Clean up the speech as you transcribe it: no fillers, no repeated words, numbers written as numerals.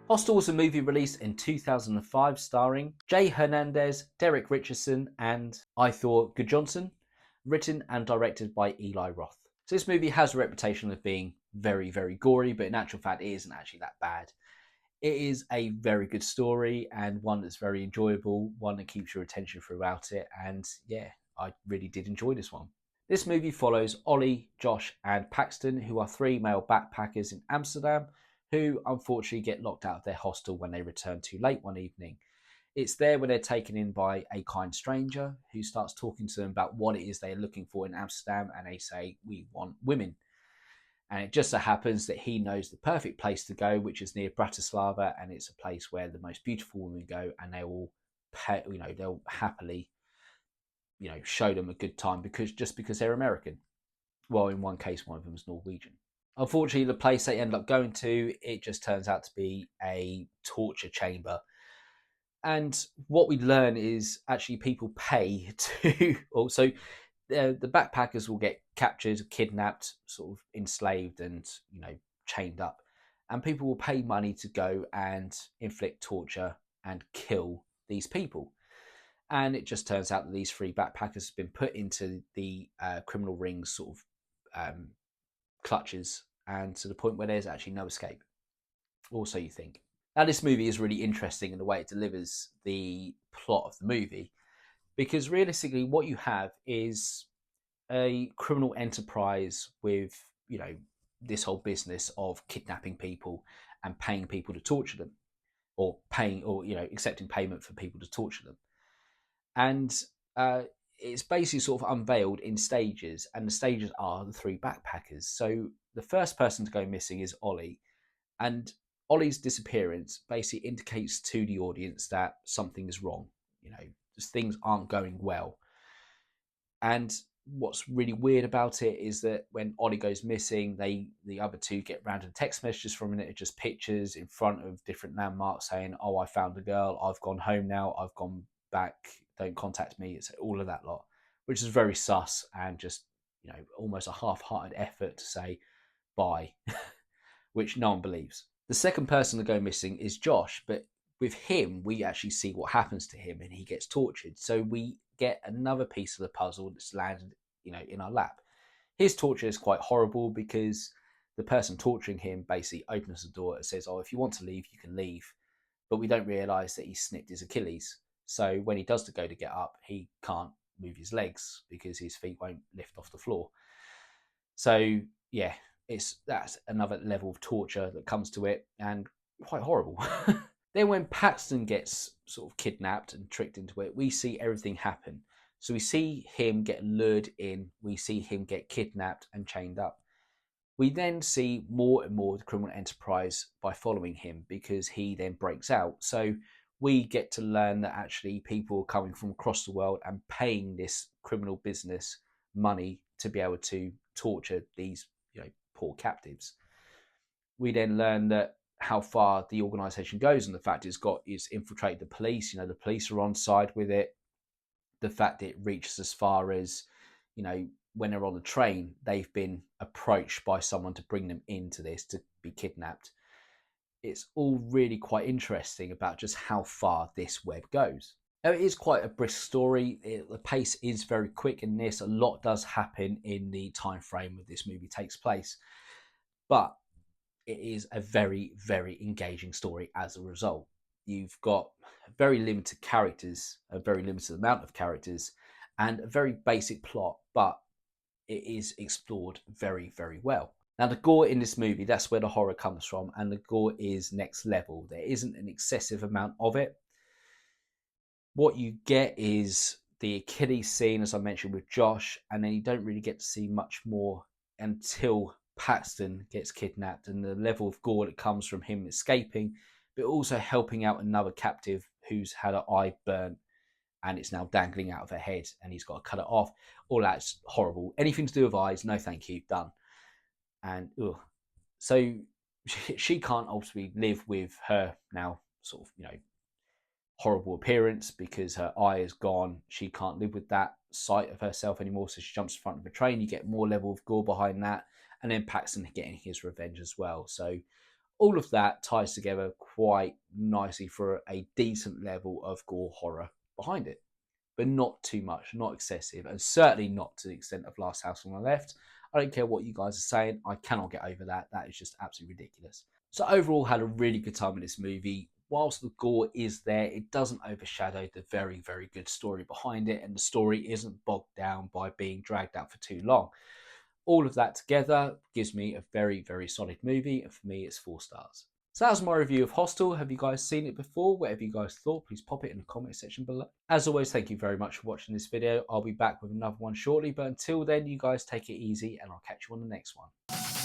Hostel was a movie released in 2005 starring Jay Hernandez, Derek Richardson, and I Thor Johnson, written and directed by Eli Roth. So this movie has a reputation of being very, very gory, but in actual fact, it isn't actually that bad. It is a very good story and one that's very enjoyable, one that keeps your attention throughout it. And yeah, I really did enjoy this one. This movie follows Ollie, Josh, and Paxton, who are three male backpackers in Amsterdam who unfortunately get locked out of their hostel when they return too late one evening. It's there when they're taken in by a kind stranger who starts talking to them about what it is they're looking for in Amsterdam, and they say, "We want women." And it just so happens that he knows the perfect place to go, which is near Bratislava, and it's a place where the most beautiful women go, and they will pay, they'll happily, show them a good time because they're American. Well, in one case, one of them is Norwegian. Unfortunately, the place they end up going to, it just turns out to be a torture chamber. And what we learn is actually people pay to also the backpackers will get captured, kidnapped, sort of enslaved, and chained up, and people will pay money to go and inflict torture and kill these people. And it just turns out that these three backpackers have been put into the criminal rings sort of clutches, and to the point where there's actually no escape. Or so you think. Now, this movie is really interesting in the way it delivers the plot of the movie, because realistically, what you have is a criminal enterprise with, this whole business of kidnapping people and paying people to torture them, or accepting payment for people to torture them. And it's basically sort of unveiled in stages, and the stages are the three backpackers. So the first person to go missing is Ollie, and Ollie's disappearance basically indicates to the audience that something is wrong. Just things aren't going well. And what's really weird about it is that when Ollie goes missing, the other two get random text messages from it, just pictures in front of different landmarks saying, "Oh, I found a girl. I've gone home now. I've gone back. Don't contact me." It's all of that lot, which is very sus and just almost a half-hearted effort to say bye, which no one believes. The second person to go missing is Josh, but with him, we actually see what happens to him, and he gets tortured. So we get another piece of the puzzle that's landed, in our lap. His torture is quite horrible because the person torturing him basically opens the door and says, "Oh, if you want to leave, you can leave." But we don't realise that he snipped his Achilles. So when he does go to get up, he can't move his legs because his feet won't lift off the floor. So yeah, that's another level of torture that comes to it, and quite horrible. Then when Paxton gets sort of kidnapped and tricked into it, we see everything happen. So we see him get lured in, we see him get kidnapped and chained up. We then see more and more of the criminal enterprise by following him, because he then breaks out. So we get to learn that actually people are coming from across the world and paying this criminal business money to be able to torture these poor captives. We then learn that how far the organisation goes, and the fact it's infiltrated the police. The police are on side with it. The fact it reaches as far as, when they're on the train, they've been approached by someone to bring them into this to be kidnapped. It's all really quite interesting about just how far this web goes. Now, it is quite a brisk story. The pace is very quick in this. A lot does happen in the time frame that this movie takes place, but it is a very, very engaging story as a result. You've got very limited characters, a very limited amount of characters, and a very basic plot, but it is explored very, very well. Now, the gore in this movie, that's where the horror comes from, and the gore is next level. There isn't an excessive amount of it. What you get is the Achilles scene, as I mentioned, with Josh, and then you don't really get to see much more until Paxton gets kidnapped, and the level of gore that comes from him escaping, but also helping out another captive who's had her eye burnt and it's now dangling out of her head, and he's got to cut it off. All that's horrible. Anything to do with eyes, no thank you, done. And so she can't ultimately live with her now sort of horrible appearance, because her eye is gone. She can't live with that sight of herself anymore, so she jumps in front of a train. You get more level of gore behind that, and then Paxton getting his revenge as well. So All of that ties together quite nicely for a decent level of gore horror behind it, but not too much, not excessive, and certainly not to the extent of Last House on the Left. I don't care what you guys are saying, I cannot get over that. That is just absolutely ridiculous. So overall, had a really good time in this movie. Whilst the gore is there, it doesn't overshadow the very, very good story behind it, and the story isn't bogged down by being dragged out for too long. All of that together gives me a very, very solid movie, and for me, it's 4 stars. So that was my review of Hostel. Have you guys seen it before? Whatever you guys thought, please pop it in the comment section below. As always, thank you very much for watching this video. I'll be back with another one shortly, but until then, you guys take it easy, and I'll catch you on the next one.